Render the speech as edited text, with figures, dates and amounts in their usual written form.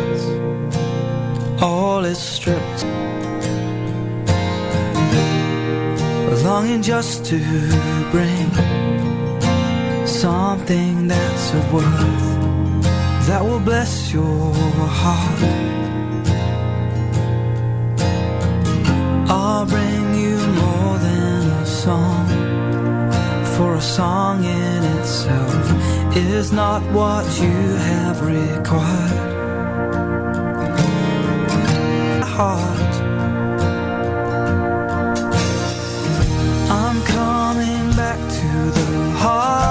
heart, all is stripped, longing just to bring something that's of worth that will bless your heart. I'll bring you more than a song, for a song in itself is not what you have required. Heart, I'm coming back to the heart